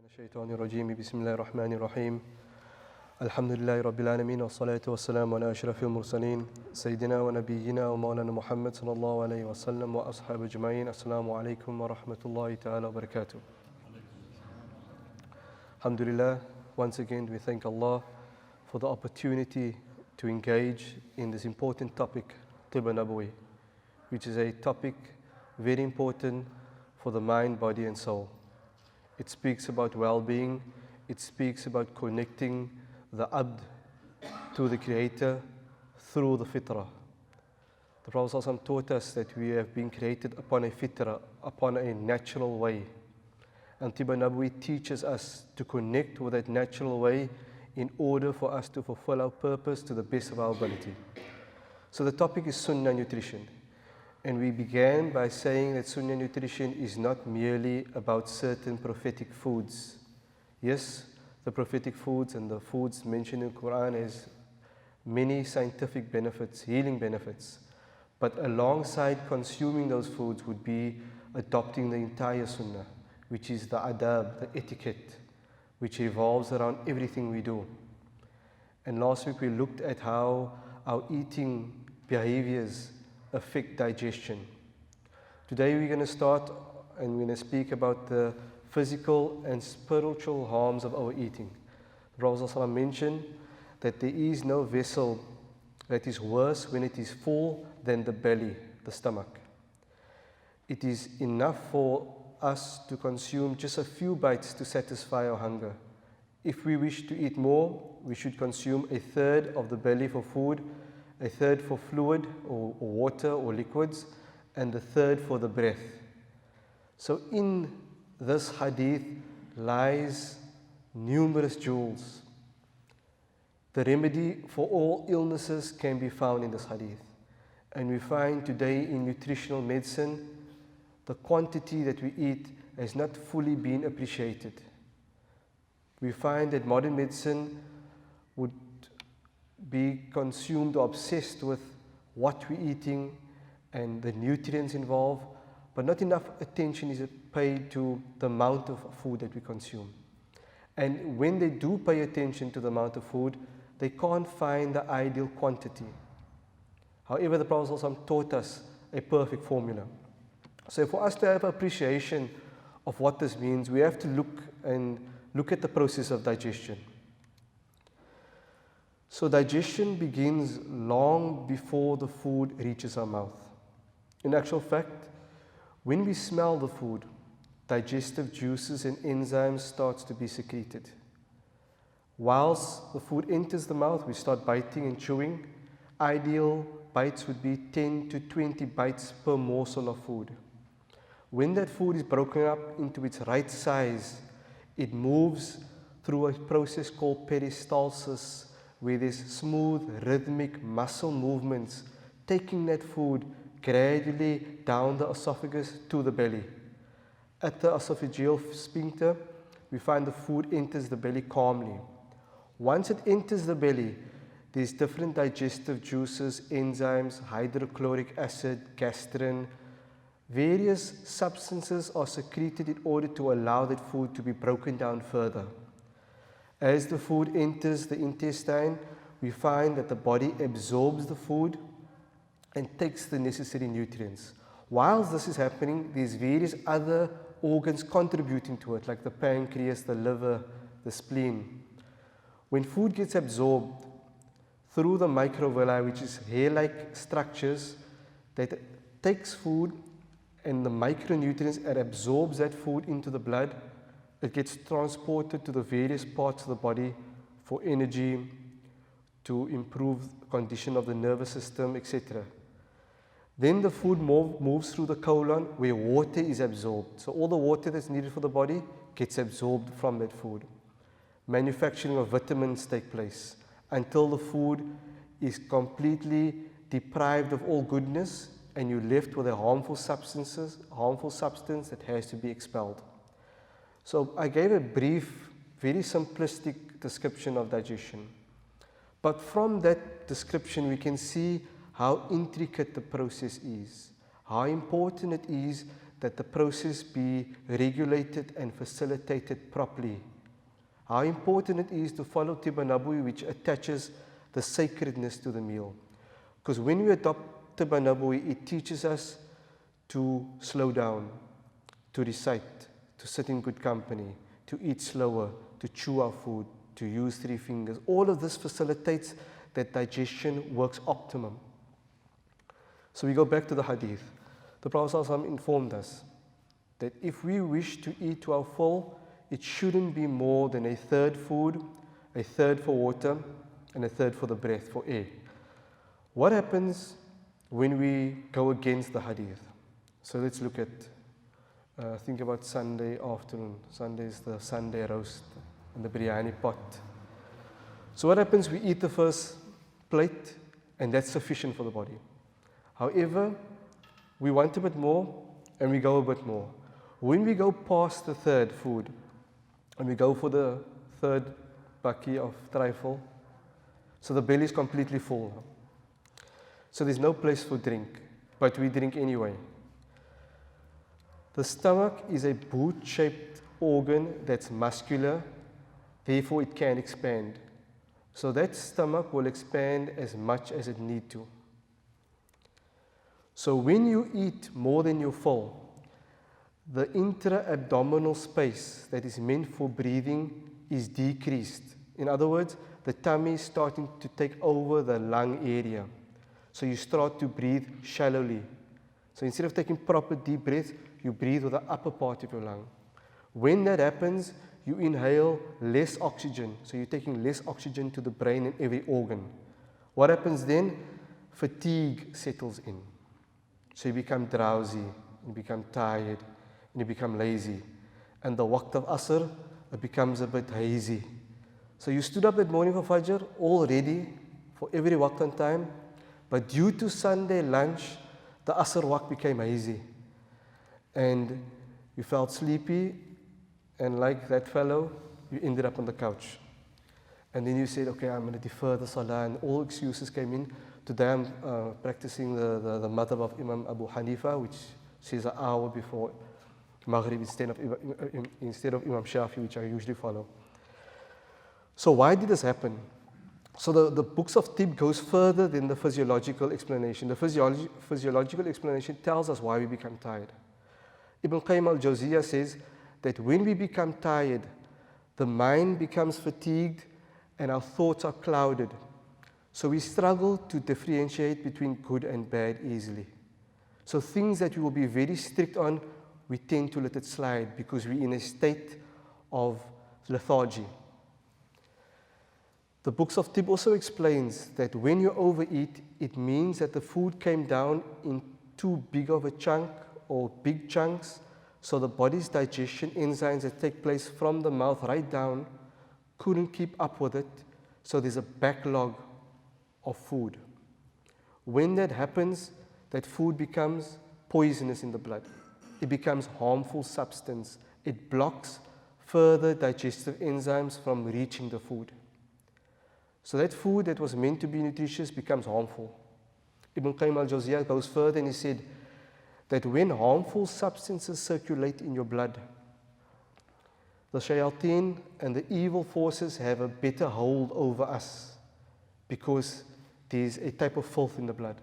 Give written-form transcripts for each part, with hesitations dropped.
الشيطان الرجيم بسم الله الرحمن الرحيم الحمد لله رب العالمين والصلاة والسلام على أشرف المرسلين سيدنا ونبينا ومولانا محمد صلى الله عليه وسلم وأصحاب أجمعين السلام عليكم ورحمة الله تعالى وبركاته. Alhamdulillah, once again we thank Allah for the opportunity to engage in this important topic, Tibb Nabawi, which is a topic very important for the mind, body and soul. It speaks about well-being, it speaks about connecting the abd to the Creator through the fitrah. The Prophet ﷺ taught us that we have been created upon a fitrah, upon a natural way. And Tibb Nabawi teaches us to connect with that natural way in order for us to fulfill our purpose to the best of our ability. So the topic is Sunnah nutrition. And we began by saying that Sunnah nutrition is not merely about certain prophetic foods. Yes, the prophetic foods and the foods mentioned in the Quraan has many scientific benefits, healing benefits. But alongside consuming those foods would be adopting the entire Sunnah, which is the adab, the etiquette, which revolves around everything we do. And last week we looked at how our eating behaviors affect digestion. Today we're going to start and we're going to speak about the physical and spiritual harms of overeating. The Prophet ﷺ mentioned that there is no vessel that is worse when it is full than the belly, the stomach. It is enough for us to consume just a few bites to satisfy our hunger. If we wish to eat more, we should consume a third of the belly for food, a third for fluid or water or liquids, and the third for the breath. So in this hadith lies numerous jewels. The remedy for all illnesses can be found in this hadith. And we find today in nutritional medicine, the quantity that we eat has not fully been appreciated. We find that modern medicine would be consumed or obsessed with what we're eating and the nutrients involved, but not enough attention is paid to the amount of food that we consume. And when they do pay attention to the amount of food, they can't find the ideal quantity. However, the Prophet ﷺ taught us a perfect formula. So for us to have appreciation of what this means, we have to look at the process of digestion. So digestion begins long before the food reaches our mouth. In actual fact, when we smell the food, digestive juices and enzymes start to be secreted. Whilst the food enters the mouth, we start biting and chewing. Ideal bites would be 10 to 20 bites per morsel of food. When that food is broken up into its right size, it moves through a process called peristalsis, where there's smooth, rhythmic muscle movements, taking that food gradually down the esophagus to the belly. At the esophageal sphincter, we find the food enters the belly calmly. Once it enters the belly, there's different digestive juices, enzymes, hydrochloric acid, gastrin. Various substances are secreted in order to allow that food to be broken down further. As the food enters the intestine, we find that the body absorbs the food and takes the necessary nutrients. Whilst this is happening, there's various other organs contributing to it, like the pancreas, the liver, the spleen. When food gets absorbed through the microvilli, which is hair-like structures, that takes food and the micronutrients and absorbs that food into the blood, it gets transported to the various parts of the body for energy, to improve the condition of the nervous system, etc. Then the food moves through the colon where water is absorbed. So all the water that's needed for the body gets absorbed from that food. Manufacturing of vitamins take place until the food is completely deprived of all goodness and you're left with a harmful substance that has to be expelled. So I gave a brief, very simplistic description of digestion. But from that description, we can see how intricate the process is, how important it is that the process be regulated and facilitated properly. How important it is to follow Tib Nabawi, which attaches the sacredness to the meal. Because when we adopt Tib Nabawi, it teaches us to slow down, to recite, to sit in good company, to eat slower, to chew our food, to use 3 fingers. All of this facilitates that digestion works optimum. So we go back to the hadith. The Prophet ﷺ informed us that if we wish to eat to our full, it shouldn't be more than a third food, a third for water, and a third for the breath, for air. What happens when we go against the hadith? So let's look at, think about Sunday afternoon. Sunday is the Sunday roast and the biryani pot. So what happens? We eat the first plate, and that's sufficient for the body. However, we want a bit more, and we go a bit more. When we go past the third food, and we go for the third bakkie of trifle, so the belly is completely full. So there's no place for drink, but we drink anyway. The stomach is a boot-shaped organ that's muscular, therefore it can expand. So that stomach will expand as much as it needs to. So when you eat more than you're full, the intra-abdominal space that is meant for breathing is decreased. In other words, the tummy is starting to take over the lung area. So you start to breathe shallowly. So instead of taking proper deep breaths, you breathe with the upper part of your lung. When that happens, you inhale less oxygen. So you're taking less oxygen to the brain and every organ. What happens then? Fatigue settles in. So you become drowsy, you become tired, and you become lazy. And the waqt of Asr, it becomes a bit hazy. So you stood up that morning for Fajr, all ready for every waqt on time, but due to Sunday lunch, the Asr waqt became hazy. And you felt sleepy, and like that fellow, you ended up on the couch. And then you said, okay, I'm going to defer the Salah, and all excuses came in. Today I'm practicing the madhab of Imam Abu Hanifa, which says an hour before Maghrib instead of Imam Shafi, which I usually follow. So why did this happen? So the books of Tib goes further than the physiological explanation. The physiological explanation tells us why we become tired. Ibn Qayyim al-Jawziyah says that when we become tired, the mind becomes fatigued and our thoughts are clouded. So we struggle to differentiate between good and bad easily. So things that we will be very strict on, we tend to let it slide because we're in a state of lethargy. The books of Tib also explains that when you overeat, it means that the food came down in too big of a chunk or big chunks, so the body's digestion enzymes that take place from the mouth right down couldn't keep up with it, so there's a backlog of food. When that happens, that food becomes poisonous in the blood. It becomes harmful substance. It blocks further digestive enzymes from reaching the food. So that food that was meant to be nutritious becomes harmful. Ibn Qayyim al-Jawziyah goes further and he said that when harmful substances circulate in your blood, the shayateen and the evil forces have a better hold over us because there's a type of filth in the blood.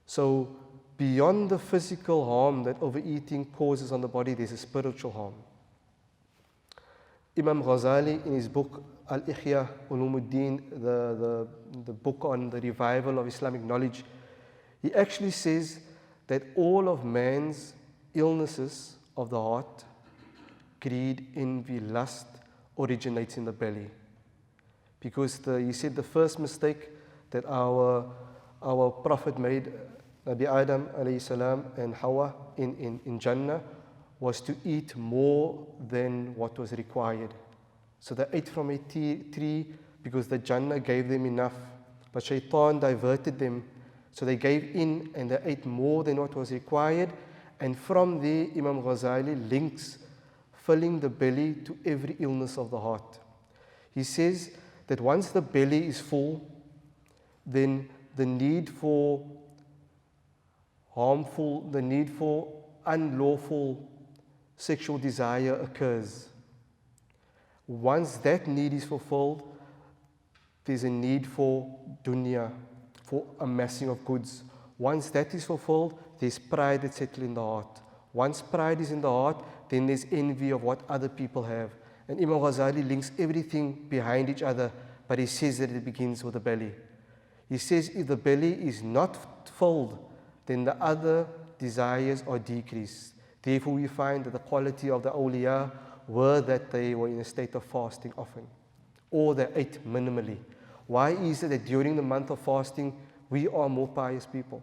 So beyond the physical harm that overeating causes on the body, there's a spiritual harm. Imam Ghazali, in his book Al-Ihya Ulumuddin, the book on the revival of Islamic knowledge, he actually says that all of man's illnesses of the heart, greed, envy, lust, originates in the belly. Because he said the first mistake that our Prophet made, Nabi Adam alayhi salam and Hawa in Jannah, was to eat more than what was required. So they ate from a tree because the Jannah gave them enough. But Shaitan diverted them. So they gave in and they ate more than what was required. And from there, Imam Ghazali links filling the belly to every illness of the heart. He says that once the belly is full, then the need for unlawful sexual desire occurs. Once that need is fulfilled, there's a need for dunya, for amassing of goods. Once that is fulfilled, there's pride that settles in the heart. Once pride is in the heart, then there's envy of what other people have. And Imam Ghazali links everything behind each other, but he says that it begins with the belly. He says if the belly is not filled, then the other desires are decreased. Therefore, we find that the quality of the awliya were that they were in a state of fasting often, or they ate minimally. Why is it that during the month of fasting, we are more pious people?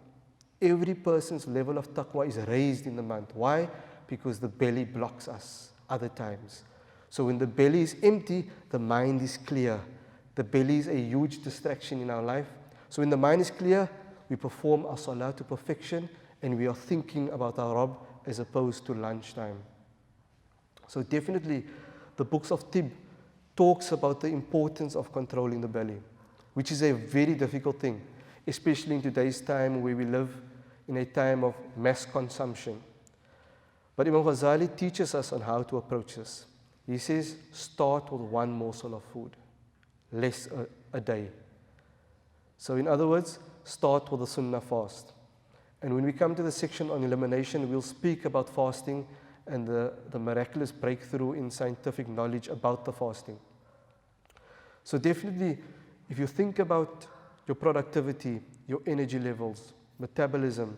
Every person's level of taqwa is raised in the month. Why? Because the belly blocks us other times. So when the belly is empty, the mind is clear. The belly is a huge distraction in our life. So when the mind is clear, we perform our salah to perfection, and we are thinking about our Rabb as opposed to lunchtime. So definitely, the books of Tib talks about the importance of controlling the belly, which is a very difficult thing, especially in today's time where we live in a time of mass consumption. But Imam Ghazali teaches us on how to approach this. He says, start with one morsel of food, less a day. So in other words, start with a Sunnah fast. And when we come to the section on elimination, we'll speak about fasting and the miraculous breakthrough in scientific knowledge about the fasting. So definitely, if you think about your productivity, your energy levels, metabolism,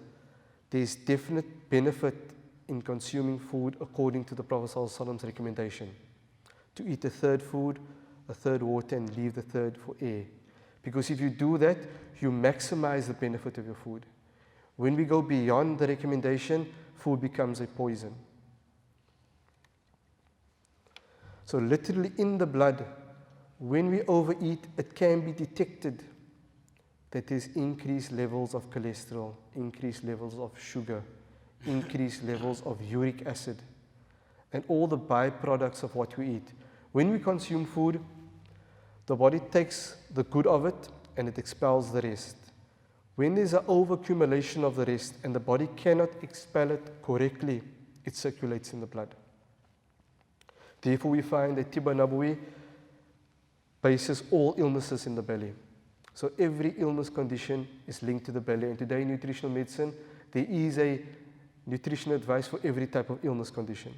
there's definite benefit in consuming food according to the Prophet ﷺ's recommendation. To eat a third food, a third water, and leave the third for air. Because if you do that, you maximize the benefit of your food. When we go beyond the recommendation, food becomes a poison. So literally in the blood, when we overeat, it can be detected that there's increased levels of cholesterol, increased levels of sugar, increased levels of uric acid, and all the byproducts of what we eat. When we consume food, the body takes the good of it and it expels the rest. When there's an overaccumulation of the rest and the body cannot expel it correctly, it circulates in the blood. Therefore, we find that Tibba Nabawi bases all illnesses in the belly. So every illness condition is linked to the belly. And today in nutritional medicine, there is a nutritional advice for every type of illness condition.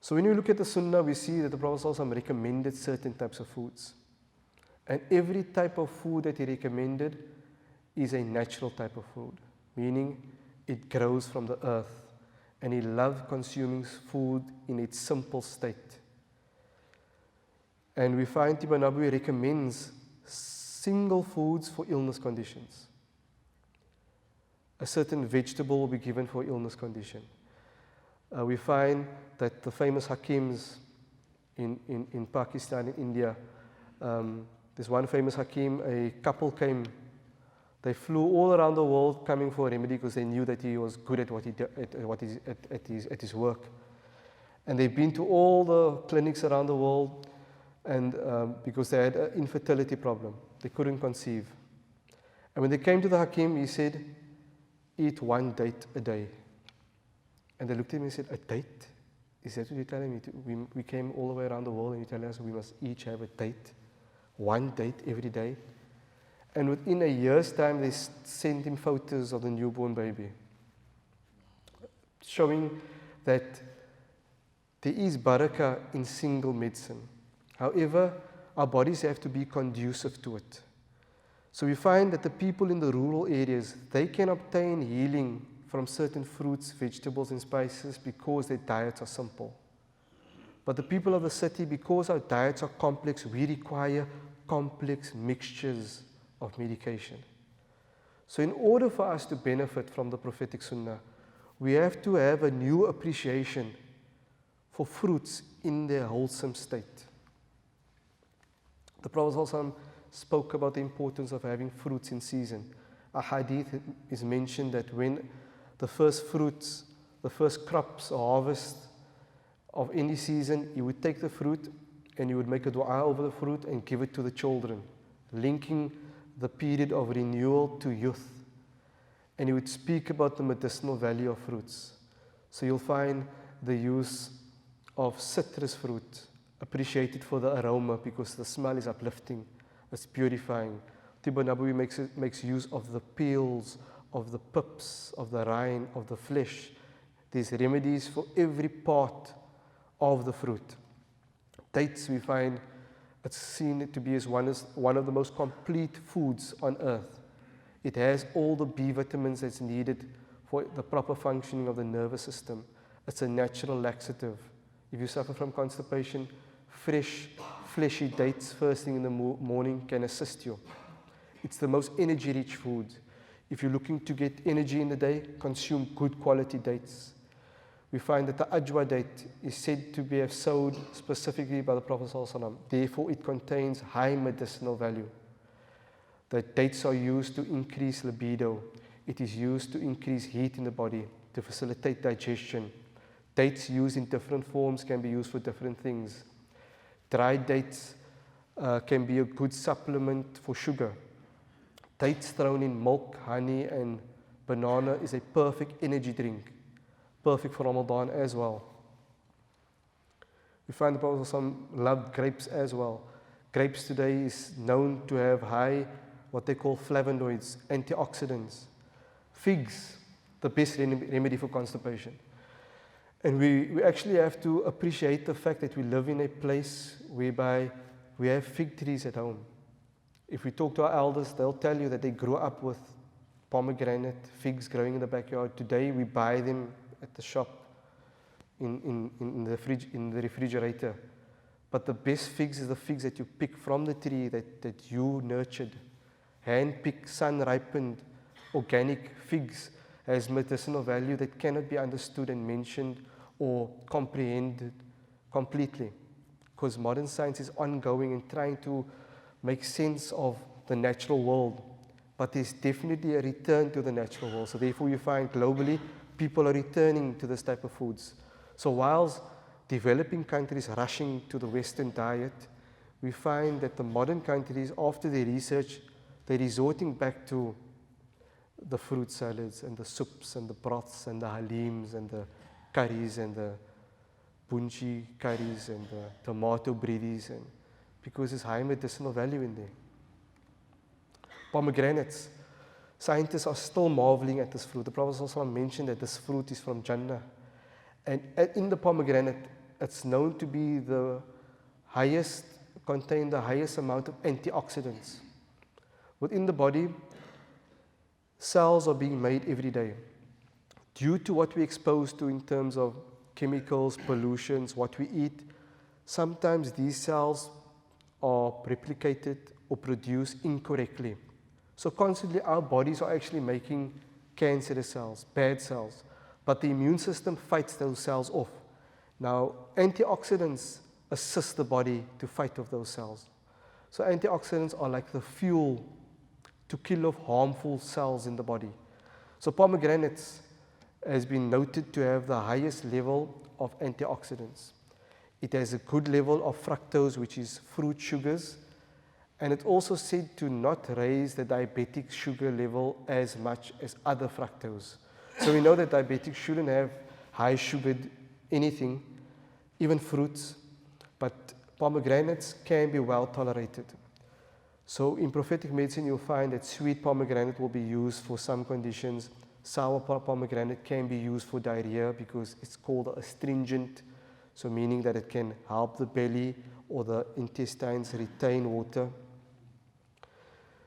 So when we look at the Sunnah, we see that the Prophet ﷺ recommended certain types of foods. And every type of food that he recommended is a natural type of food, meaning it grows from the earth. And he loved consuming food in its simple state. And we find Tibba Nabawi recommends single foods for illness conditions. A certain vegetable will be given for illness condition. We find that the famous Hakims in Pakistan, in India, there's one famous Hakim, a couple came, they flew all around the world coming for a remedy because they knew that he was good at what he did, at his work. And they've been to all the clinics around the world, and because they had an infertility problem, they couldn't conceive. And when they came to the Hakim, he said, eat one date a day. And they looked at him and said, a date? Is that what you're telling me? We came all the way around the world and you're telling us we must each have a date? One date every day? And within a year's time, they sent him photos of the newborn baby, showing that there is barakah in single medicine. However, our bodies have to be conducive to it. So we find that the people in the rural areas, they can obtain healing from certain fruits, vegetables, and spices because their diets are simple. But the people of the city, because our diets are complex, we require complex mixtures of medication. So in order for us to benefit from the prophetic sunnah, we have to have a new appreciation for fruits in their wholesome state. The Prophet ﷺ spoke about the importance of having fruits in season. A hadith is mentioned that when the first fruits, the first crops or harvest of any season, he would take the fruit and he would make a dua over the fruit and give it to the children, linking the period of renewal to youth. And he would speak about the medicinal value of fruits. So you'll find the use of citrus fruit appreciated for the aroma because the smell is uplifting, it's purifying. Tiba Nabawi makes use of the peels, of the pips, of the rind, of the flesh. There's remedies for every part of the fruit. Dates, we find it's seen to be as one of the most complete foods on earth. It has all the B vitamins that's needed for the proper functioning of the nervous system. It's a natural laxative. If you suffer from constipation, fresh, fleshy dates first thing in the morning can assist you. It's the most energy-rich food. If you're looking to get energy in the day, consume good quality dates. We find that the ajwa date is said to be sowed specifically by the Prophet ﷺ. Therefore, it contains high medicinal value. The dates are used to increase libido. It is used to increase heat in the body, to facilitate digestion. Dates used in different forms can be used for different things. Dried dates can be a good supplement for sugar. Dates thrown in milk, honey, and banana is a perfect energy drink. Perfect for Ramadan as well. We find the Prophet ﷺ loved grapes as well. Grapes today is known to have high, what they call flavonoids, antioxidants. Figs, the best remedy for constipation. And we actually have to appreciate the fact that we live in a place whereby we have fig trees at home. If we talk to our elders, they'll tell you that they grew up with pomegranate, figs growing in the backyard. Today we buy them at the shop in the refrigerator. But the best figs is the figs that you pick from the tree that you nurtured. Hand-picked, sun-ripened, organic figs has medicinal value that cannot be understood and mentioned or comprehended completely. Because modern science is ongoing and trying to make sense of the natural world. But there's definitely a return to the natural world. So therefore you find globally, people are returning to this type of foods. So whilst developing countries rushing to the Western diet, we find that the modern countries, after their research, they're resorting back to the fruit salads and the soups and the broths and the halims and the curries and the bunchi curries and the tomato breadies, and because there's high medicinal value in there. Pomegranates. Scientists are still marveling at this fruit. The Prophet ﷺ mentioned that this fruit is from Jannah. And in the pomegranate, it's known to be contain the highest amount of antioxidants. Within the body, cells are being made every day. Due to what we expose to in terms of chemicals, pollutions, what we eat, sometimes these cells are replicated or produced incorrectly. So constantly our bodies are actually making cancerous cells, bad cells, but the immune system fights those cells off. Now, antioxidants assist the body to fight off those cells. So antioxidants are like the fuel to kill off harmful cells in the body. So pomegranates has been noted to have the highest level of antioxidants. It has a good level of fructose, which is fruit sugars, and it's also said to not raise the diabetic sugar level as much as other fructose. So we know that diabetics shouldn't have high sugared anything, even fruits, but pomegranates can be well tolerated. So in prophetic medicine, you'll find that sweet pomegranate will be used for some conditions. Sour pomegranate can be used for diarrhea because it's called astringent, so meaning that it can help the belly or the intestines retain water.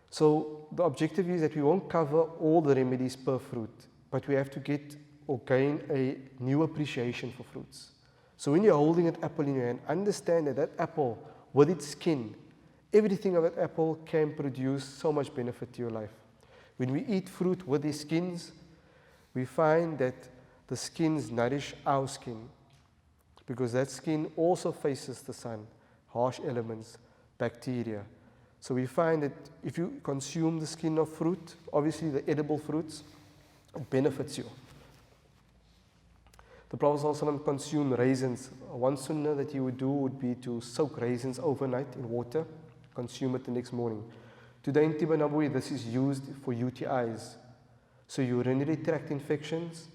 So the objective is that we won't cover all the remedies per fruit, but we have to get or gain a new appreciation for fruits. So when you're holding an apple in your hand, understand that that apple with its skin, everything of that apple can produce so much benefit to your life. When we eat fruit with the skins, we find that the skins nourish our skin because that skin also faces the sun, harsh elements, bacteria. So we find that if you consume the skin of fruit, obviously the edible fruits, it benefits you. The Prophet ﷺ consumed raisins. One sunnah that he would do would be to soak raisins overnight in water, consume it the next morning. Today in Tibba Nabawi, this is used for UTIs. So urinary tract infections,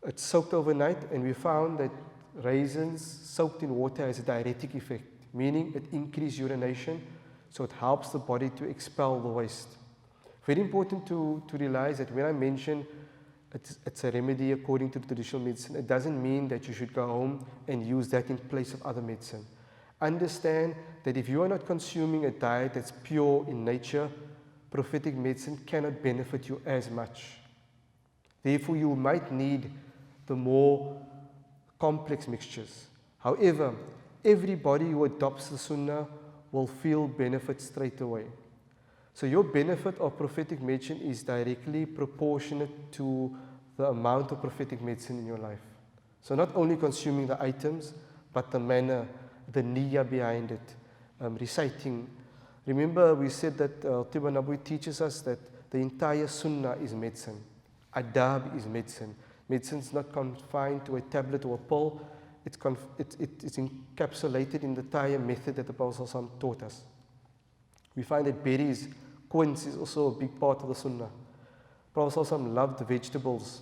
it's soaked overnight, and we found that raisins soaked in water has a diuretic effect, meaning it increases urination, so it helps the body to expel the waste. Very important to realize that when I mention it's a remedy according to the traditional medicine, it doesn't mean that you should go home and use that in place of other medicine. Understand that if you are not consuming a diet that's pure in nature, prophetic medicine cannot benefit you as much. Therefore, you might need the more complex mixtures. However, everybody who adopts the Sunnah will feel benefit straight away. So your benefit of prophetic medicine is directly proportionate to the amount of prophetic medicine in your life. So not only consuming the items, but the manner, the niyyah behind it, reciting. Remember, we said that Tibb Nabawi teaches us that the entire Sunnah is medicine. Adab is medicine. Medicine is not confined to a tablet or a pill. It's encapsulated in the entire method that the Prophet ﷺ taught us. We find that berries, quince is also a big part of the Sunnah. Prophet ﷺ loved vegetables.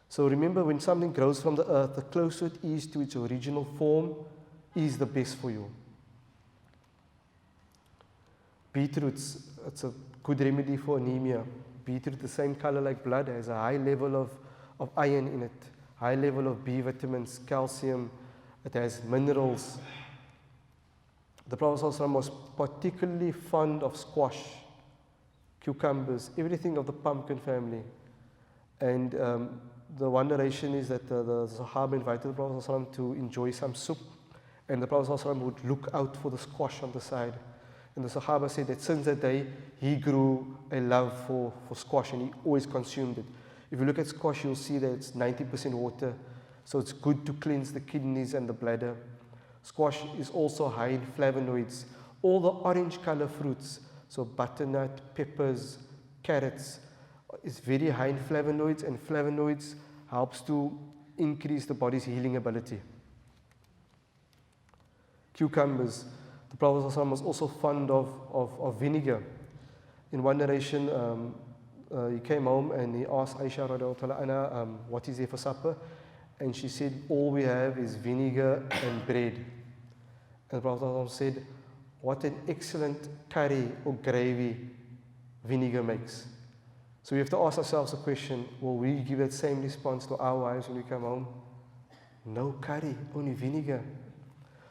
So remember, when something grows from the earth, the closer it is to its original form is the best for you. Beetroots, it's a good remedy for anemia. Beetroot, the same color like blood, has a high level of iron in it, high level of B vitamins, calcium, it has minerals. The Prophet ﷺ was particularly fond of squash, cucumbers, everything of the pumpkin family. And the one narration is that the Sahaba invited the Prophet ﷺ to enjoy some soup, and the Prophet ﷺ would look out for the squash on the side. And the Sahaba said that since that day, he grew a love for squash, and he always consumed it. If you look at squash, you'll see that it's 90% water, so it's good to cleanse the kidneys and the bladder. Squash is also high in flavonoids. All the orange color fruits, so butternut, peppers, carrots, is very high in flavonoids, and flavonoids helps to increase the body's healing ability. Cucumbers. The Prophet ﷺ was also fond of vinegar. In one narration, he came home and he asked Aisha radiallahu anha, what is there for supper? And she said, all we have is vinegar and bread. And the Prophet ﷺ said, what an excellent curry or gravy vinegar makes. So we have to ask ourselves the question, will we give that same response to our wives when we come home? No curry, only vinegar.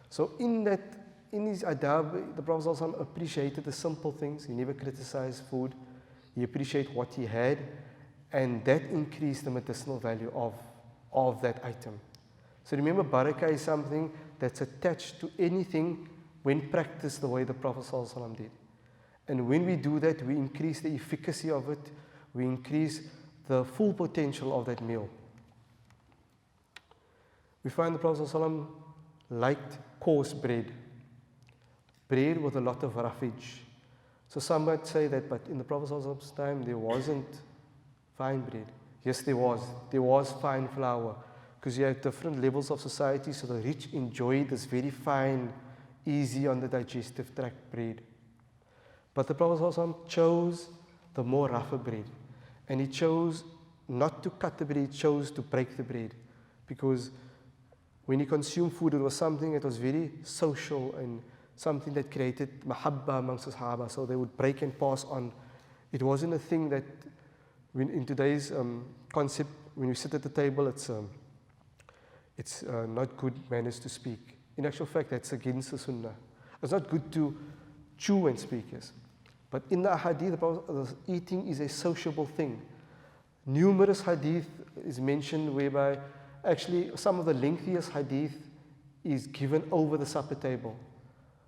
So in his adab, the Prophet ﷺ appreciated the simple things. He never criticized food. He appreciated what he had, and that increased the medicinal value of that item. So remember, barakah is something that's attached to anything when practiced the way the Prophet ﷺ did. And when we do that, we increase the efficacy of it. We increase the full potential of that meal. We find the Prophet ﷺ liked coarse bread. Bread with a lot of roughage. So some might say that, but in the Prophet ﷺ's time, there wasn't fine bread. Yes, there was. There was fine flour. Because you have different levels of society, so the rich enjoyed this very fine, easy on the digestive tract bread. But the Prophet ﷺ chose the more rougher bread. And he chose not to cut the bread, he chose to break the bread. Because when he consumed food, it was something that was very social and something that created mahabba amongst the Sahaba. So they would break and pass on. It wasn't a thing that, in today's concept, when you sit at the table, it's not good manners to speak. In actual fact, that's against the Sunnah. It's not good to chew and speak, yes. But in the hadith, eating is a sociable thing. Numerous hadith is mentioned whereby actually some of the lengthiest hadith is given over the supper table.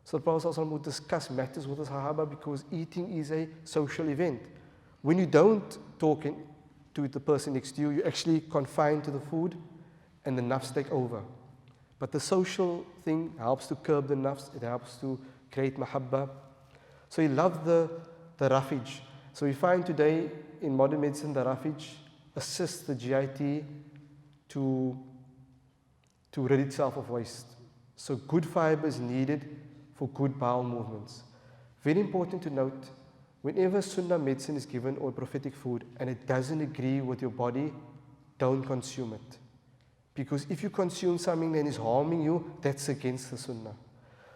So the Prophet ﷺ would discuss matters with the Sahaba because eating is a social event. When you don't talk to the person next to you, you're actually confined to the food and the nafs take over. But the social thing helps to curb the nafs, it helps to create mahabba. So he loved the roughage. So we find today in modern medicine, the roughage assists the GIT to rid itself of waste. So good fiber is needed for good bowel movements. Very important to note Whenever Sunnah medicine is given or prophetic food and it doesn't agree with your body, don't consume it. Because if you consume something that is harming you, that's against the Sunnah.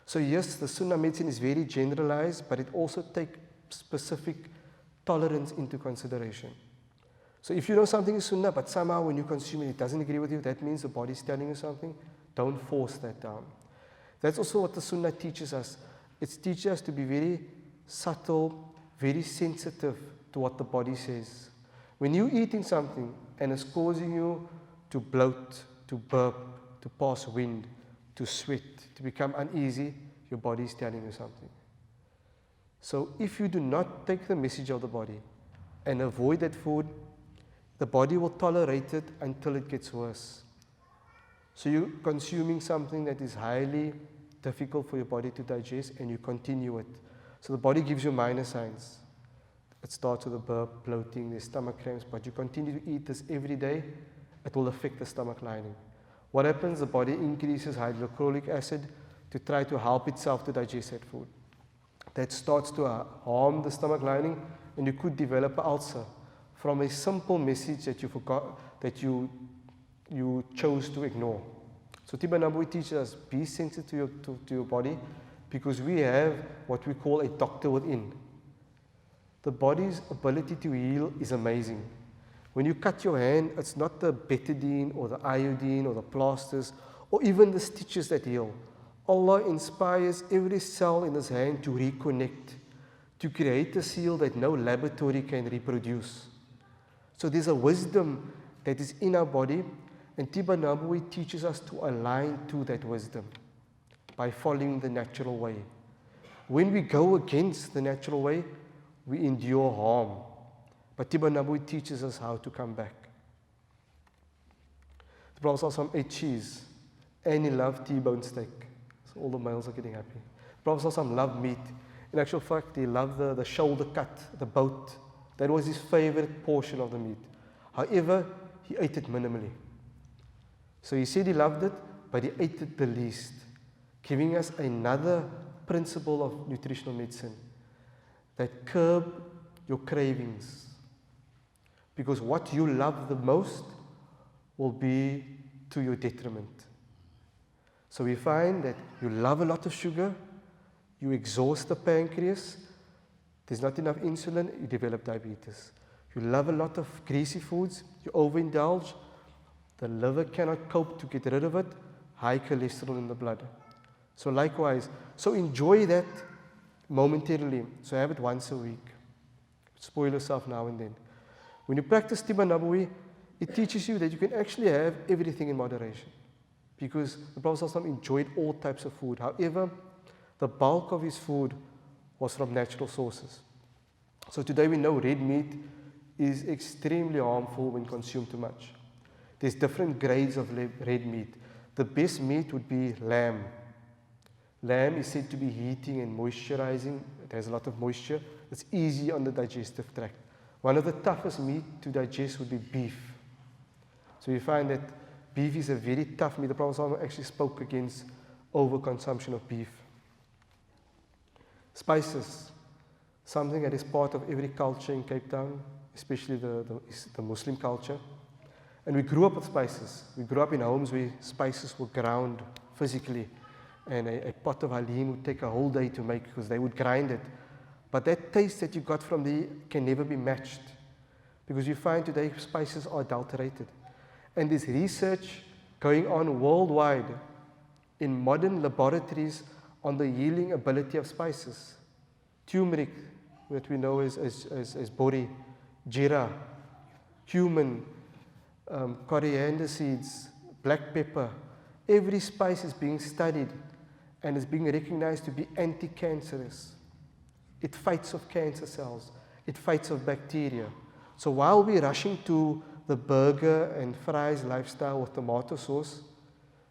So yes, the Sunnah medicine is very generalized, but it also takes specific tolerance into consideration. So if you know something is Sunnah, but somehow when you consume it, it doesn't agree with you, that means the body is telling you something. Don't force that down. That's also what the Sunnah teaches us. It teaches us to be very subtle, very sensitive to what the body says. When you're eating something and it's causing you to bloat, to burp, to pass wind, to sweat, to become uneasy, your body is telling you something. So if you do not take the message of the body and avoid that food, the body will tolerate it until it gets worse. So you're consuming something that is highly difficult for your body to digest and you continue it. So the body gives you minor signs. It starts with a burp, bloating, there's stomach cramps, but you continue to eat this every day, it will affect the stomach lining. What happens? The body increases hydrochloric acid to try to help itself to digest that food. That starts to harm the stomach lining and you could develop an ulcer from a simple message that you forgot, that you chose to ignore. So Tiba Nabawi teaches us, be sensitive to your body because we have what we call a doctor within. The body's ability to heal is amazing. When you cut your hand, it's not the betadine or the iodine or the plasters or even the stitches that heal. Allah inspires every cell in his hand to reconnect, to create a seal that no laboratory can reproduce. So there's a wisdom that is in our body, and Tiba Nabawi teaches us to align to that wisdom by following the natural way. When we go against the natural way, we endure harm. But Tiba Nabawi teaches us how to come back. The Prophet ﷺ ate cheese and he loved T-bone steak. So all the males are getting happy. The Prophet ﷺ loved meat. In actual fact, he loved the shoulder cut, the boat. That was his favorite portion of the meat. However, he ate it minimally. So he said he loved it, but he ate it the least, giving us another principle of nutritional medicine, that curb your cravings. Because what you love the most will be to your detriment. So we find that you love a lot of sugar, you exhaust the pancreas, there's not enough insulin, you develop diabetes. You love a lot of greasy foods, you overindulge, the liver cannot cope to get rid of it, high cholesterol in the blood. So likewise, so enjoy that momentarily. So have it once a week. Spoil yourself now and then. When you practice Tiba Nabawi, it teaches you that you can actually have everything in moderation. Because the Prophet ﷺ enjoyed all types of food. However, the bulk of his food was from natural sources. So today we know red meat is extremely harmful when consumed too much. There's different grades of red meat. The best meat would be lamb. Lamb is said to be heating and moisturizing. It has a lot of moisture. It's easy on the digestive tract. One of the toughest meat to digest would be beef. So you find that beef is a very tough meat. The Prophet ﷺ actually spoke against overconsumption of beef. Spices, something that is part of every culture in Cape Town, especially the Muslim culture. And we grew up with spices. We grew up in homes where spices were ground physically. And a pot of halim would take a whole day to make because they would grind it. But that taste that you got from the can never be matched. Because you find today spices are adulterated. And there's research going on worldwide in modern laboratories on the healing ability of spices. Turmeric, that we know as bori, jeera, cumin, coriander seeds, black pepper. Every spice is being studied and is being recognized to be anti-cancerous. It fights off cancer cells. It fights off bacteria. So while we're rushing to the burger and fries lifestyle with tomato sauce,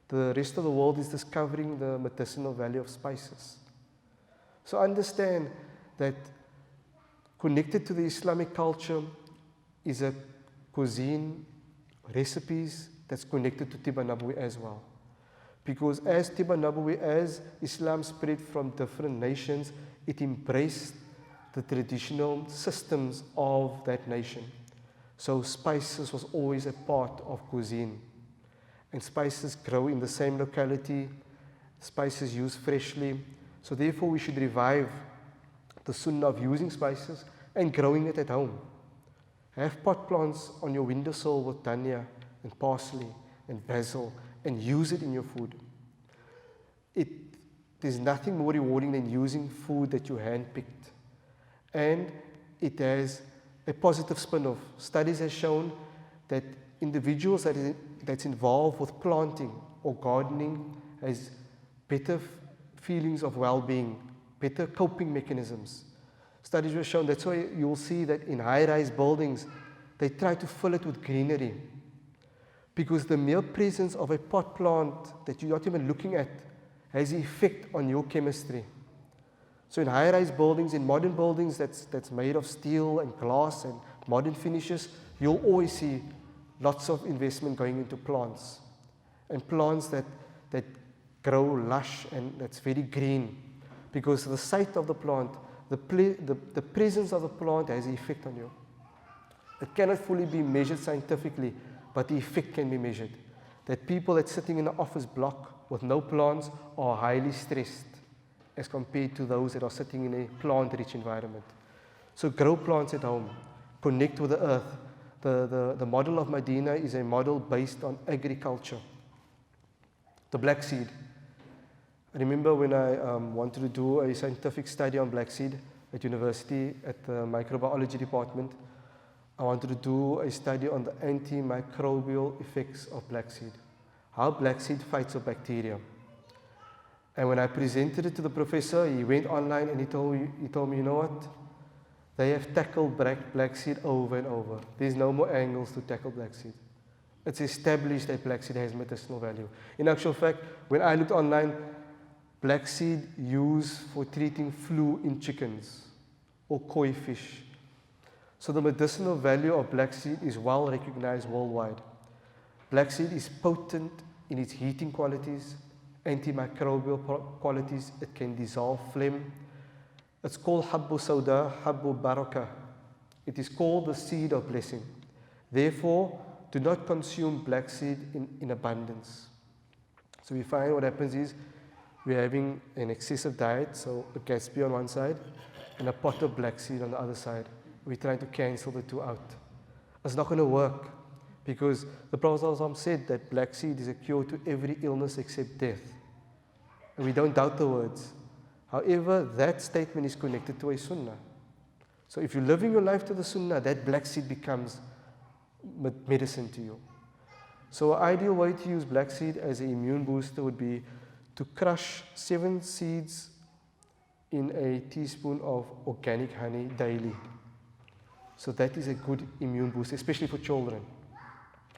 the rest of the world is discovering the medicinal value of spices. So understand that connected to the Islamic culture is a cuisine, recipes that's connected to Tiba Nabawi as well. Because as Tiba Nabawi, as Islam spread from different nations, it embraced the traditional systems of that nation. So spices was always a part of cuisine. And spices grow in the same locality, spices used freshly. So therefore we should revive the sunnah of using spices and growing it at home. Have pot plants on your windowsill with dhania and parsley and basil and use it in your food. There's nothing more rewarding than using food that you handpicked. And it has a positive spin-off. Studies have shown that individuals that's involved with planting or gardening has better feelings of well-being, better coping mechanisms. Studies have shown that's why you'll see that in high-rise buildings, they try to fill it with greenery. Because the mere presence of a pot plant that you're not even looking at has an effect on your chemistry. So in high-rise buildings, in modern buildings that's made of steel and glass and modern finishes, you'll always see lots of investment going into plants. And plants that grow lush and that's very green. Because the sight of the plant, the presence of the plant has an effect on you. It cannot fully be measured scientifically, but the effect can be measured. That people that's sitting in an office block with no plants are highly stressed as compared to those that are sitting in a plant-rich environment. So grow plants at home, connect with the earth. The model of Medina is a model based on agriculture. The black seed. I remember when I wanted to do a scientific study on black seed at university at the microbiology department. I wanted to do a study on the antimicrobial effects of black seed, how black seed fights off bacteria. And when I presented it to the professor, he went online and he told me, you know what? They have tackled black seed over and over. There's no more angles to tackle black seed. It's established that black seed has medicinal value. In actual fact, when I looked online, black seed used for treating flu in chickens or koi fish. So the medicinal value of black seed is well recognized worldwide. Black seed is potent in its heating qualities, antimicrobial qualities. It can dissolve phlegm. It's called habbu sauda, habbu baraka. It is called the seed of blessing. Therefore, do not consume black seed in abundance. So we find what happens is we're having an excessive diet, so a Gatsby on one side and a pot of black seed on the other side. We're trying to cancel the two out. It's not going to work because the Prophet said that black seed is a cure to every illness except death. And we don't doubt the words. However, that statement is connected to a sunnah. So if you're living your life to the sunnah, that black seed becomes medicine to you. So an ideal way to use black seed as an immune booster would be to crush 7 seeds in a teaspoon of organic honey daily. So that is a good immune booster, especially for children.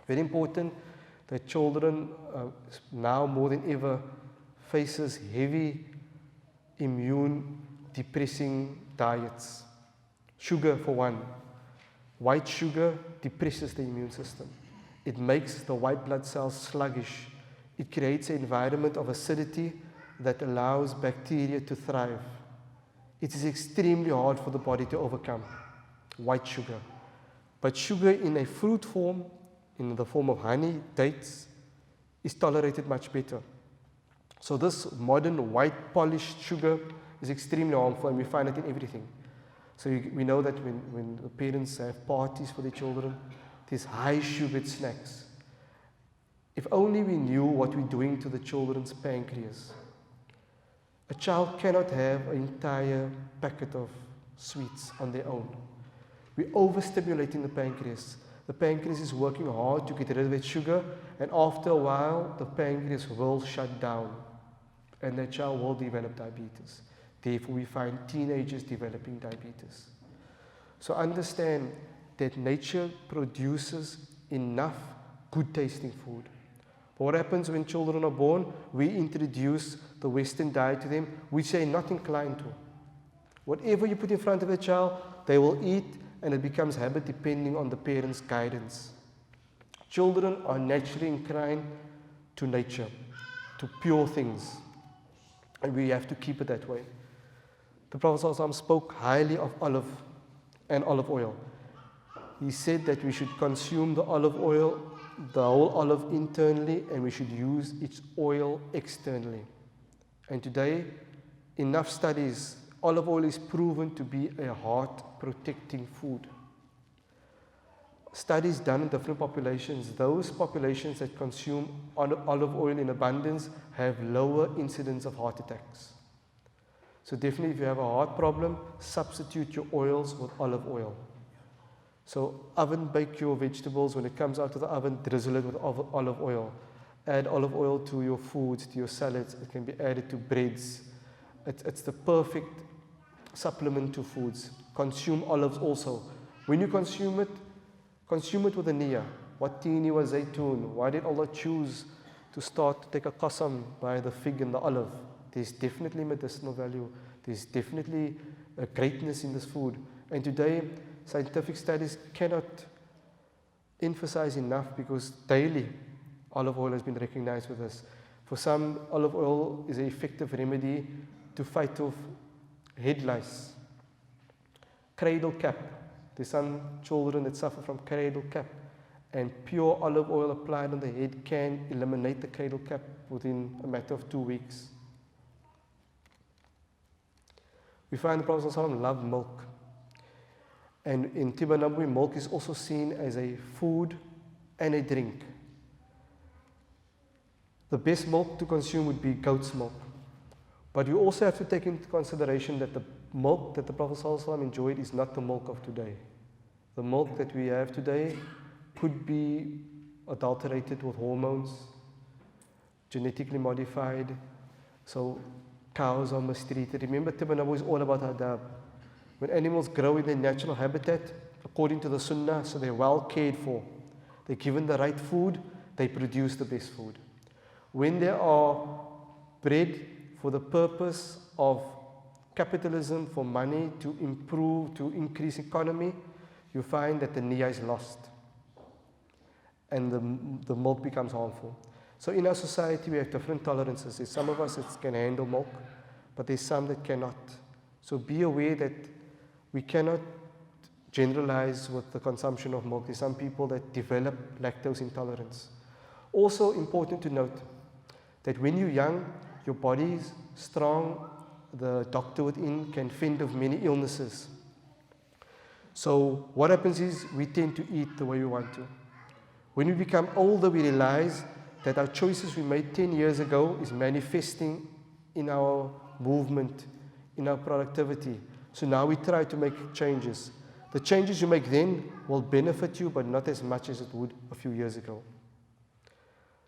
Very important that children now more than ever faces heavy immune depressing diets. Sugar for one. White sugar depresses the immune system. It makes the white blood cells sluggish. It creates an environment of acidity that allows bacteria to thrive. It is extremely hard for the body to overcome. White sugar. But sugar in a fruit form, in the form of honey, dates, is tolerated much better. So this modern white polished sugar is extremely harmful, and we find it in everything. So we know that when the parents have parties for their children, there's high sugared snacks. If only we knew what we're doing to the children's pancreas. A child cannot have an entire packet of sweets on their own. We're overstimulating the pancreas. The pancreas is working hard to get rid of its sugar, and after a while, the pancreas will shut down, and that child will develop diabetes. Therefore, we find teenagers developing diabetes. So understand that nature produces enough good tasting food. But what happens when children are born? We introduce the Western diet to them, which they're not inclined to. Whatever you put in front of a child, they will eat, and it becomes habit depending on the parents' guidance. Children are naturally inclined to nature, to pure things, and we have to keep it that way. The Prophet ﷺ spoke highly of olive and olive oil. He said that we should consume the olive oil, the whole olive internally, and we should use its oil externally. And today, enough studies, olive oil is proven to be a heart-protecting food. Studies done in different populations, those populations that consume olive oil in abundance have lower incidence of heart attacks. So definitely if you have a heart problem, substitute your oils with olive oil. So oven bake your vegetables. When it comes out of the oven, drizzle it with olive oil. Add olive oil to your foods, to your salads. It can be added to breads. It's the perfect supplement to foods. Consume olives also. When you consume it with a niyyah. What tini wa zaytun? Why did Allah choose to start to take a qasam by the fig and the olive? There's definitely medicinal value. There's definitely a greatness in this food. And today, scientific studies cannot emphasize enough because daily olive oil has been recognized with us. For some, olive oil is an effective remedy to fight off head lice. Cradle cap. There's some children that suffer from cradle cap, and pure olive oil applied on the head can eliminate the cradle cap within a matter of 2 weeks. We find the Prophet ﷺ loved milk. And in Tibba Nabawi, milk is also seen as a food and a drink. The best milk to consume would be goat's milk. But you also have to take into consideration that the milk that the Prophet ﷺ enjoyed is not the milk of today. The milk that we have today could be adulterated with hormones, genetically modified. So cows are mistreated. Remember, Tibba Nabawi is all about adab. When animals grow in their natural habitat, according to the Sunnah, so they're well cared for. They're given the right food, they produce the best food. When they are bred for the purpose of capitalism, for money, to improve, to increase economy, you find that the niyyah is lost. And the milk becomes harmful. So in our society, we have different tolerances. There's some of us that can handle milk, but there's some that cannot. So be aware that we cannot generalize with the consumption of milk. There's some people that develop lactose intolerance. Also important to note that when you're young, your body is strong, the doctor within can fend off many illnesses. So what happens is we tend to eat the way we want to. When we become older, we realize that our choices we made 10 years ago is manifesting in our movement, in our productivity. So now we try to make changes. The changes you make then will benefit you, but not as much as it would a few years ago.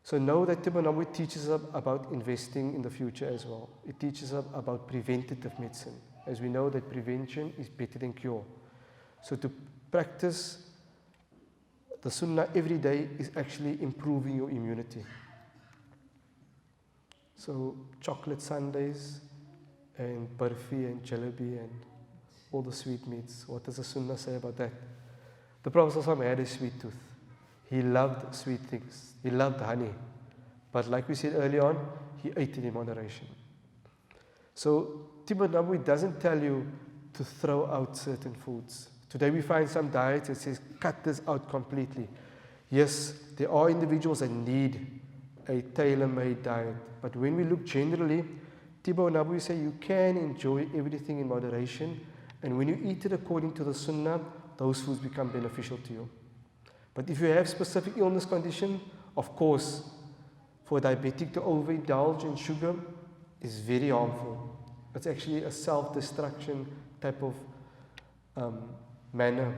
So know that Tibba Nabawi teaches us about investing in the future as well. It teaches us about preventative medicine, as we know that prevention is better than cure. So to practice the Sunnah every day is actually improving your immunity. So chocolate sundaes and barfi and jalebi and all the sweet meats. What does the Sunnah say about that? The Prophet ﷺ had a sweet tooth. He loved sweet things. He loved honey. But like we said earlier on, he ate it in moderation. So Tibba Nabawi doesn't tell you to throw out certain foods. Today we find some diets that says cut this out completely. Yes, there are individuals that need a tailor-made diet. But when we look generally, Tibba Nabawi say you can enjoy everything in moderation, and when you eat it according to the Sunnah, those foods become beneficial to you. But if you have specific illness condition, of course, for a diabetic to overindulge in sugar is very harmful. It's actually a self-destruction type of manner.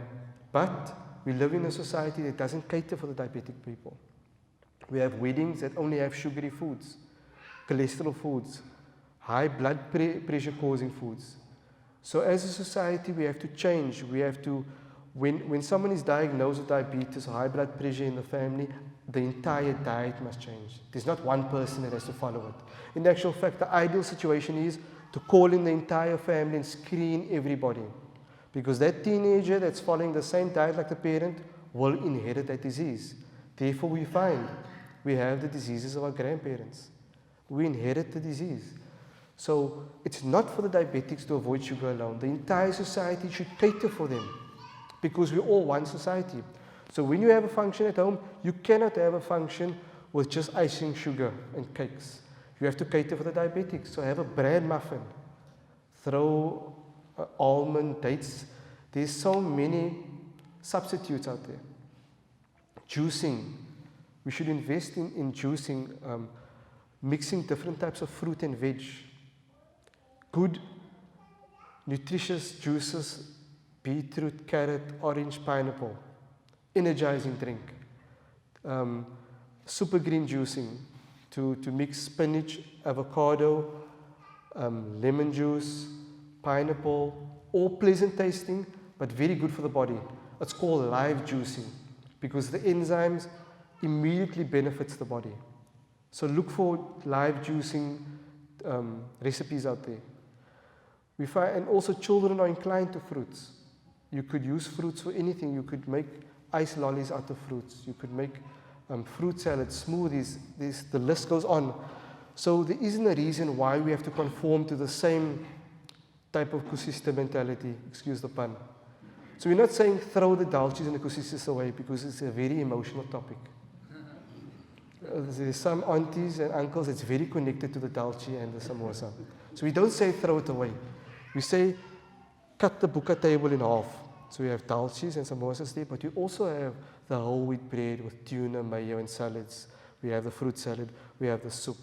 But we live in a society that doesn't cater for the diabetic people. We have weddings that only have sugary foods, cholesterol foods, high blood pressure causing foods. So as a society, we have to change. We have to, when someone is diagnosed with diabetes or high blood pressure in the family, the entire diet must change. There's not one person that has to follow it. In actual fact, the ideal situation is to call in the entire family and screen everybody. Because that teenager that's following the same diet like the parent will inherit that disease. Therefore, we find we have the diseases of our grandparents. We inherit the disease. So it's not for the diabetics to avoid sugar alone. The entire society should cater for them because we're all one society. So when you have a function at home, you cannot have a function with just icing, sugar and cakes. You have to cater for the diabetics. So have a bread muffin, throw almond, dates. There's so many substitutes out there. Juicing. We should invest in juicing, mixing different types of fruit and veg. Good, nutritious juices, beetroot, carrot, orange, pineapple. Energizing drink. Super green juicing to mix spinach, avocado, lemon juice, pineapple, all pleasant tasting but very good for the body. It's called live juicing because the enzymes immediately benefits the body. So look for live juicing recipes out there. We find, and also children are inclined to fruits. You could use fruits for anything. You could make ice lollies out of fruits. You could make fruit salads, smoothies. The list goes on. So there isn't a reason why we have to conform to the same type of kusista mentality, excuse the pun. So we're not saying throw the dalchis and the kusistas away because it's a very emotional topic. There's some aunties and uncles that's very connected to the dalchi and the samosa. So we don't say throw it away. We say cut the buka table in half. So we have dalchis and samosas there, but we also have the whole wheat bread with tuna, mayo and salads. We have the fruit salad. We have the soup.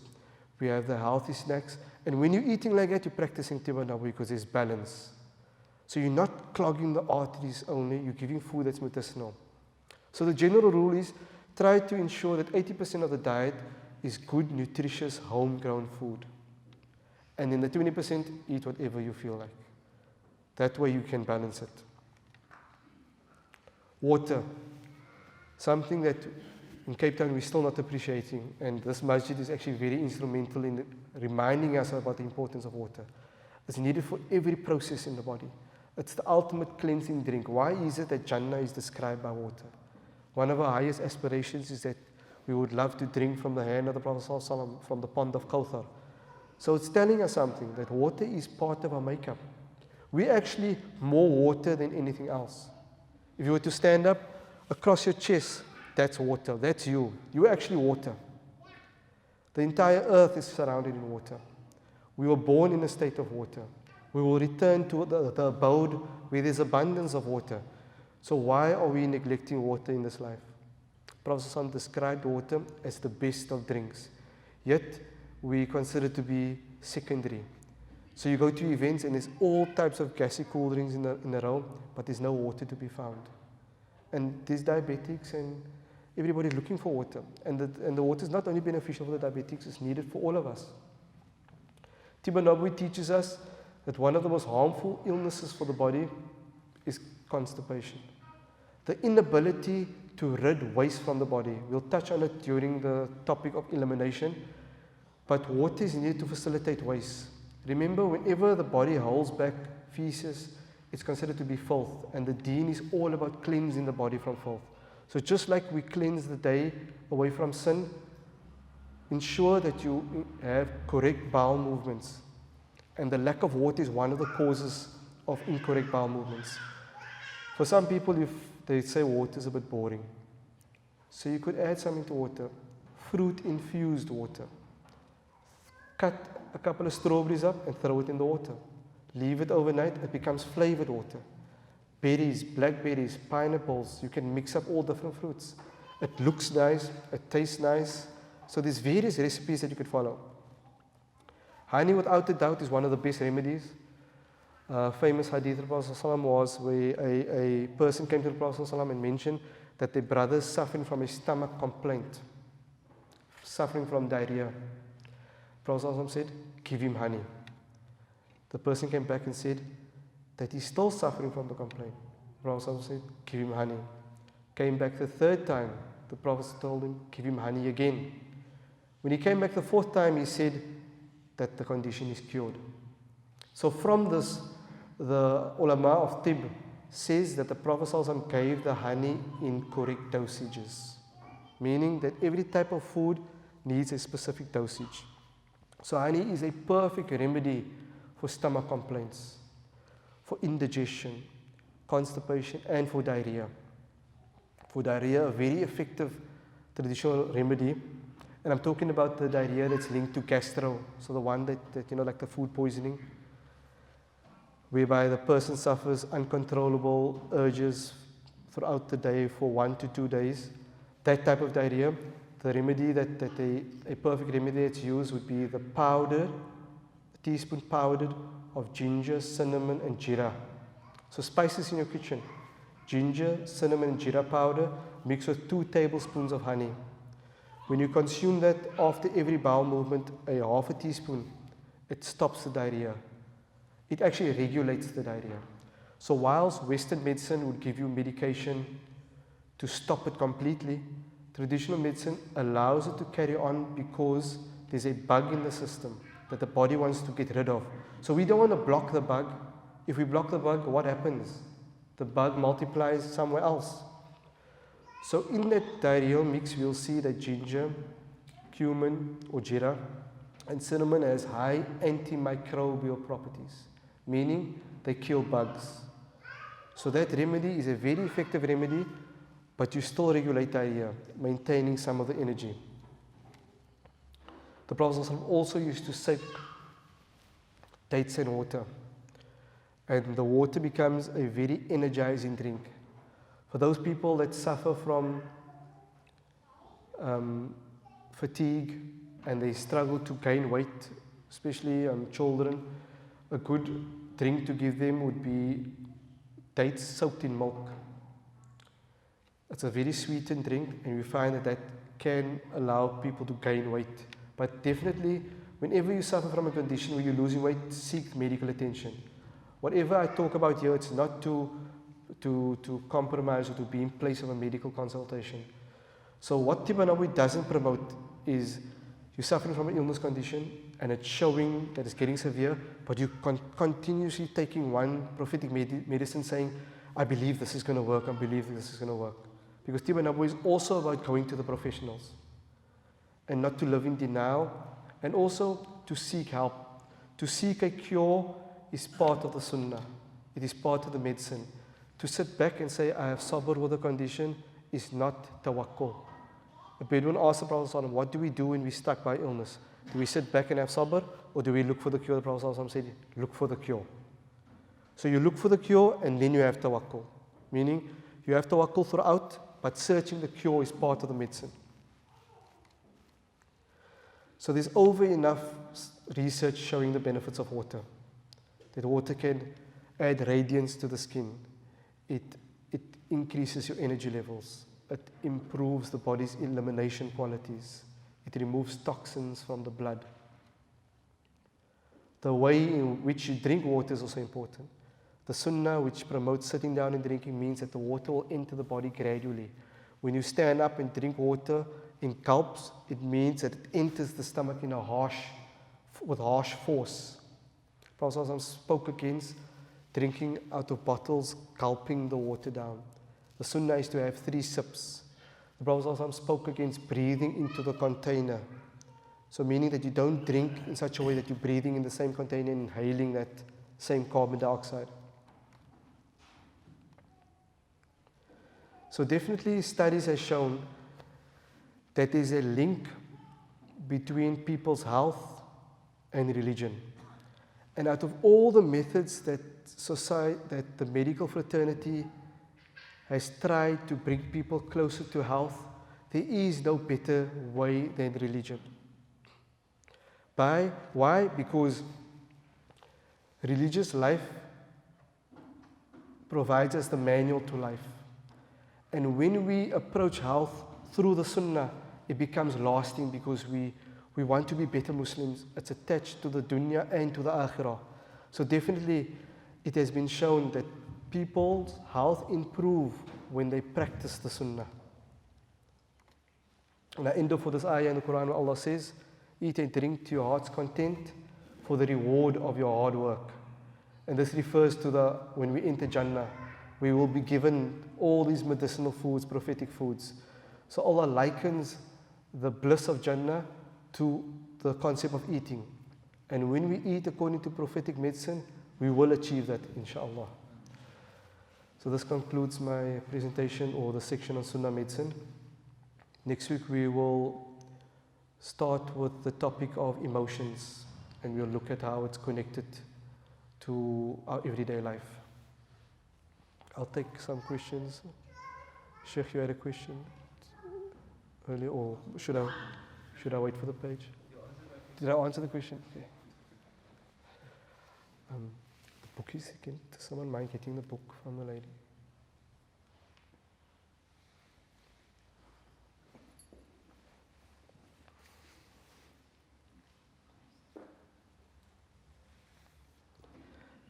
We have the healthy snacks. And when you're eating like that, you're practicing Tiwanabu because there's balance. So you're not clogging the arteries only, you're giving food that's medicinal. So the general rule is try to ensure that 80% of the diet is good, nutritious, homegrown food. And then the 20% eat whatever you feel like. That way you can balance it. Water. Something that in Cape Town we're still not appreciating, and this masjid is actually very instrumental in reminding us about the importance of water. It's needed for every process in the body. It's the ultimate cleansing drink. Why is it that Jannah is described by water? One of our highest aspirations is that we would love to drink from the hand of the Prophet ﷺ, from the pond of Kawthar. So it's telling us something, that water is part of our makeup. We're actually more water than anything else. If you were to stand up across your chest, that's water, that's you. You're actually water. The entire earth is surrounded in water. We were born in a state of water. We will return to the abode where there's abundance of water. So why are we neglecting water in this life? Prophet ﷺ described water as the best of drinks. Yet, we consider it to be secondary. So you go to events and there's all types of gassy cool drinks in a row, but there's no water to be found. And there's diabetics and everybody's looking for water. And the water is not only beneficial for the diabetics, it's needed for all of us. Tiba Nabwi teaches us that one of the most harmful illnesses for the body is constipation. The inability to rid waste from the body. We'll touch on it during the topic of elimination. But water is needed to facilitate waste. Remember, whenever the body holds back feces, it's considered to be filth. And the deen is all about cleansing the body from filth. So just like we cleanse the day away from sin, ensure that you have correct bowel movements. And the lack of water is one of the causes of incorrect bowel movements. For some people, if they say water is a bit boring. So you could add something to water. Fruit-infused water. Cut a couple of strawberries up and throw it in the water. Leave it overnight, it becomes flavored water. Berries, blackberries, pineapples, you can mix up all different fruits. It looks nice, it tastes nice. So there's various recipes that you could follow. Honey, without a doubt, is one of the best remedies. Famous hadith of the Prophet ﷺ was where a person came to the Prophet ﷺ and mentioned that their brother is suffering from a stomach complaint, suffering from diarrhea. Prophet ﷺ said, give him honey. The person came back and said that he's still suffering from the complaint. Prophet ﷺ said, give him honey. Came back the third time, the Prophet told him, give him honey again. When he came back the fourth time, he said that the condition is cured. So from this, the ulama of Tib says that the Prophet ﷺ gave the honey in correct dosages, meaning that every type of food needs a specific dosage. So honey is a perfect remedy for stomach complaints, for indigestion, constipation, and for diarrhea. For diarrhea, a very effective traditional remedy, and I'm talking about the diarrhea that's linked to gastro, so the one that like the food poisoning, whereby the person suffers uncontrollable urges throughout the day for 1 to 2 days. That type of diarrhea, the remedy a perfect remedy that's used would be the powder, a teaspoon powdered of ginger, cinnamon, and jeera. So spices in your kitchen, ginger, cinnamon, and jeera powder mixed with 2 tablespoons of honey. When you consume that after every bowel movement, a half a teaspoon, it stops the diarrhea. It actually regulates the diarrhea. So whilst Western medicine would give you medication to stop it completely, traditional medicine allows it to carry on because there's a bug in the system that the body wants to get rid of. So we don't want to block the bug. If we block the bug, what happens? The bug multiplies somewhere else. So in that diarrheal mix, we'll see that ginger, cumin or jeera, and cinnamon has high antimicrobial properties, meaning they kill bugs. So that remedy is a very effective remedy, but you still regulate diarrhea, maintaining some of the energy. The Prophet also used to soak dates in water, and the water becomes a very energizing drink. For those people that suffer from fatigue and they struggle to gain weight, especially children, a good drink to give them would be dates soaked in milk. It's a very sweetened drink, and we find that can allow people to gain weight. But definitely, whenever you suffer from a condition where you're losing weight, seek medical attention. Whatever I talk about here, it's not to compromise or to be in place of a medical consultation. So what Tibba Nabawi doesn't promote is you're suffering from an illness condition and it's showing that it's getting severe, but you continuously taking one prophetic medicine saying, I believe this is going to work, I believe this is going to work. Because Tibba Nabawi is also about going to the professionals and not to live in denial, and also to seek help. To seek a cure is part of the Sunnah. It is part of the medicine. To sit back and say, I have sabr with a condition is not tawakkul. A Bedouin asked the Prophet ﷺ, what do we do when we're stuck by illness? Do we sit back and have sabr, or do we look for the cure? The Prophet ﷺ said, look for the cure. So you look for the cure and then you have tawakkul. Meaning, you have tawakkul throughout, but searching the cure is part of the medicine. So there's over enough research showing the benefits of water. That water can add radiance to the skin. It increases your energy levels. It improves the body's elimination qualities. It removes toxins from the blood. The way in which you drink water is also important. The Sunnah, which promotes sitting down and drinking, means that the water will enter the body gradually. When you stand up and drink water in gulps, it means that it enters the stomach with harsh force. Prophet spoke against drinking out of bottles, gulping the water down. The Sunnah is to have 3 sips. The Prophet spoke against breathing into the container. So meaning that you don't drink in such a way that you're breathing in the same container and inhaling that same carbon dioxide. So definitely studies have shown that there's a link between people's health and religion. And out of all the methods that the medical fraternity has tried to bring people closer to health, there is no better way than religion. Why? Because religious life provides us the manual to life. And when we approach health through the Sunnah, it becomes lasting because we want to be better Muslims. It's attached to the dunya and to the akhirah. So definitely it has been shown that people's health improve when they practice the Sunnah. And I end up for this ayah in the Quraan where Allah says, eat and drink to your heart's content for the reward of your hard work. And this refers to when we enter Jannah, we will be given all these medicinal foods, prophetic foods. So Allah likens the bliss of Jannah to the concept of eating. And when we eat according to prophetic medicine, we will achieve that, inshallah. So this concludes my presentation or the section on Sunnah medicine. Next week we will start with the topic of emotions, and we'll look at how it's connected to our everyday life. I'll take some questions. Sheikh, you had a question earlier, or should I wait for the page? Did I answer the question? Okay. The book is again. Does someone mind getting the book from the lady?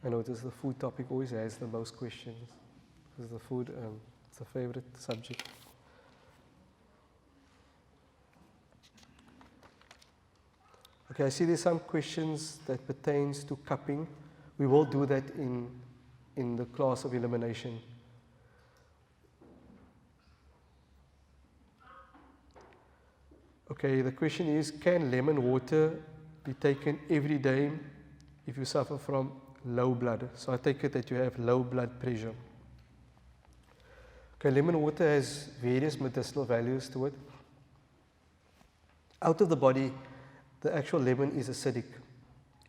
I notice the food topic always has the most questions, because the food is a favorite subject. Okay, I see there's some questions that pertains to cupping. We will do that in the class of elimination. Okay, the question is, can lemon water be taken every day if you suffer from low blood? So I take it that you have low blood pressure. Okay, lemon water has various medicinal values to it. Out of the body, the actual lemon is acidic.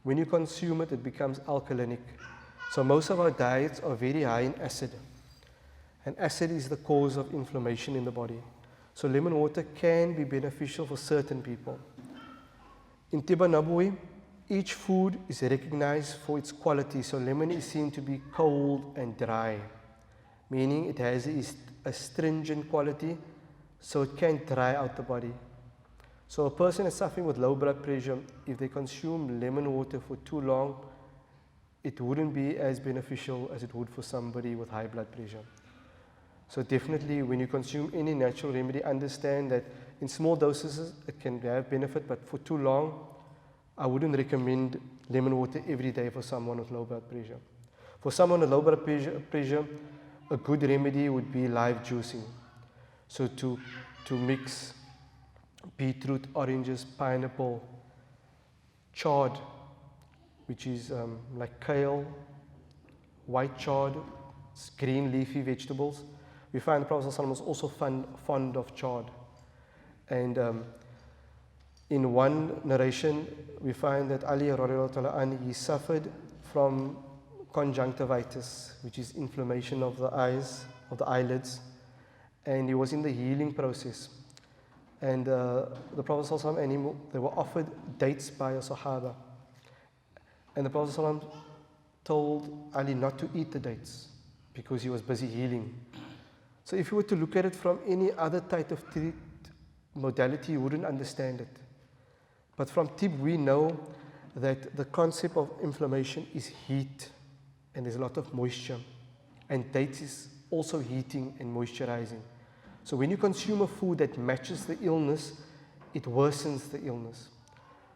When you consume it, it becomes alkalinic. So most of our diets are very high in acid. And acid is the cause of inflammation in the body. So lemon water can be beneficial for certain people. In Tiba Nabawi, each food is recognized for its quality. So lemon is seen to be cold and dry, meaning it has a astringent quality, so it can dry out the body. So a person is suffering with low blood pressure, if they consume lemon water for too long, it wouldn't be as beneficial as it would for somebody with high blood pressure. So definitely when you consume any natural remedy, understand that in small doses it can have benefit, but for too long, I wouldn't recommend lemon water every day for someone with low blood pressure. For someone with low blood pressure, a good remedy would be live juicing. So to mix beetroot, oranges, pineapple, chard, which is like kale, white chard, green leafy vegetables. We find the Prophet ﷺ was also fond of chard. And in one narration, we find that Ali radiallahu ta'ala, he suffered from conjunctivitis, which is inflammation of the eyes, of the eyelids, and he was in the healing process. And the Prophet ﷺ and him, they were offered dates by a Sahaba. And the Prophet ﷺ told Ali not to eat the dates because he was busy healing. So if you were to look at it from any other type of modality, you wouldn't understand it. But from tib, we know that the concept of inflammation is heat, and there's a lot of moisture. And dates is also heating and moisturizing. So when you consume a food that matches the illness, it worsens the illness.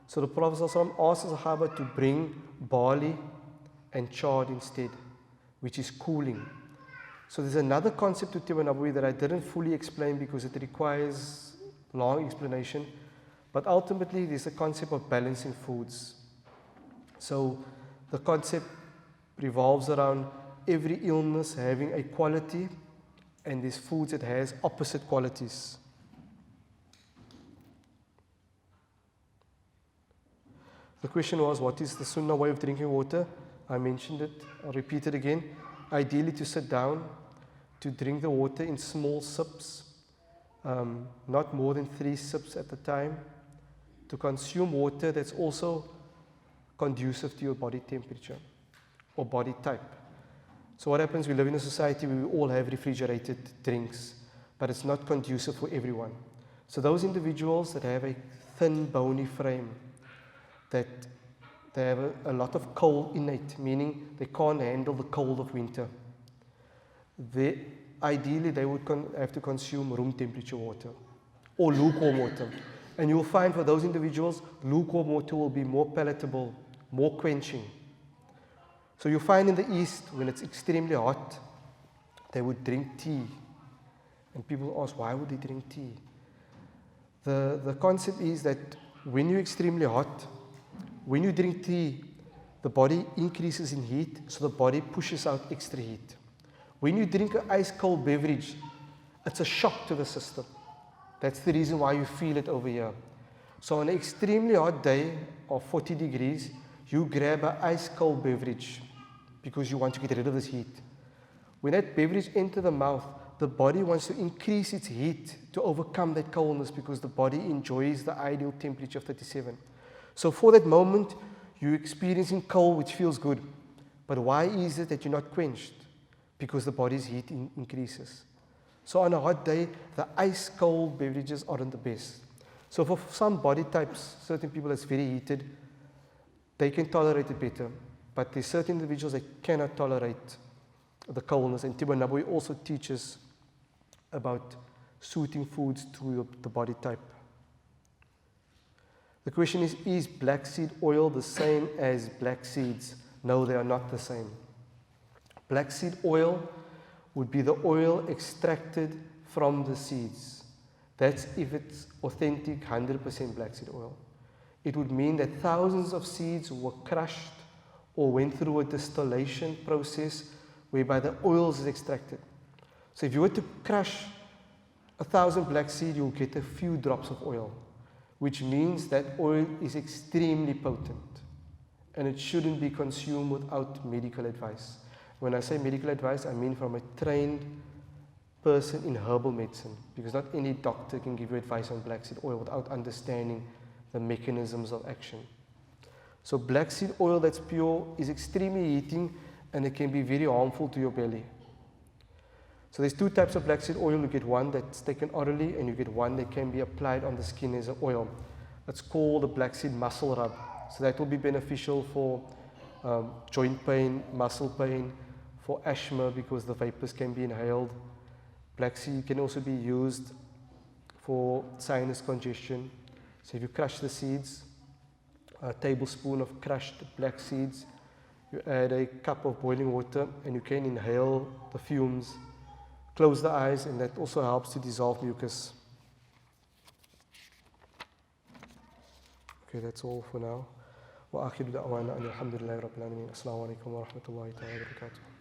So the Prophet ﷺ asked the Sahaba to bring barley and chard instead, which is cooling. So there's another concept to Tiba Nabawi that I didn't fully explain because it requires long explanation. But ultimately, there's a concept of balancing foods. So the concept revolves around every illness having a quality, and there's foods that has opposite qualities. The question was, what is the Sunnah way of drinking water? I mentioned it, I'll repeat it again. Ideally to sit down, to drink the water in small sips, not more than 3 sips at a time. To consume water that's also conducive to your body temperature or body type. So what happens, we live in a society where we all have refrigerated drinks, but it's not conducive for everyone. So those individuals that have a thin, bony frame, that they have a lot of cold innate, meaning they can't handle the cold of winter. Ideally, they would have to consume room temperature water or lukewarm water. And you'll find for those individuals, lukewarm water will be more palatable, more quenching. So you find in the East, when it's extremely hot, they would drink tea. And people ask, why would they drink tea? The concept is that when you're extremely hot, when you drink tea, the body increases in heat, so the body pushes out extra heat. When you drink an ice cold beverage, it's a shock to the system. That's the reason why you feel it over here. So on an extremely hot day of 40 degrees, you grab an ice cold beverage because you want to get rid of this heat. When that beverage enters the mouth, the body wants to increase its heat to overcome that coldness because the body enjoys the ideal temperature of 37. So for that moment, you're experiencing cold, which feels good. But why is it that you're not quenched? Because the body's heat increases. So on a hot day, the ice cold beverages aren't the best. So for some body types, certain people that's very heated, they can tolerate it better. But there's certain individuals that cannot tolerate the coldness. And Tiba Nabawi also teaches about suiting foods to the body type. The question is black seed oil the same as black seeds? No, they are not the same. Black seed oil would be the oil extracted from the seeds. That's if it's authentic 100% black seed oil. It would mean that thousands of seeds were crushed or went through a distillation process whereby the oils is extracted. So if you were to crush 1,000 black seed, you'll get a few drops of oil, which means that oil is extremely potent and it shouldn't be consumed without medical advice. When I say medical advice, I mean from a trained person in herbal medicine, because not any doctor can give you advice on black seed oil without understanding the mechanisms of action. So black seed oil that's pure is extremely heating and it can be very harmful to your belly. So there's two types of black seed oil. You get one that's taken orally and you get one that can be applied on the skin as an oil. It's called the black seed muscle rub. So that will be beneficial for joint pain, muscle pain, for asthma because the vapors can be inhaled. Black seed can also be used for sinus congestion. So if you crush the seeds, a tablespoon of crushed black seeds, you add a cup of boiling water and you can inhale the fumes. Close the eyes and that also helps to dissolve mucus. Okay, that's all for now. وآخر دعوانا أن الحمد لله رب العالمين. السلام عليكم ورحمة الله تعالى وبركاته.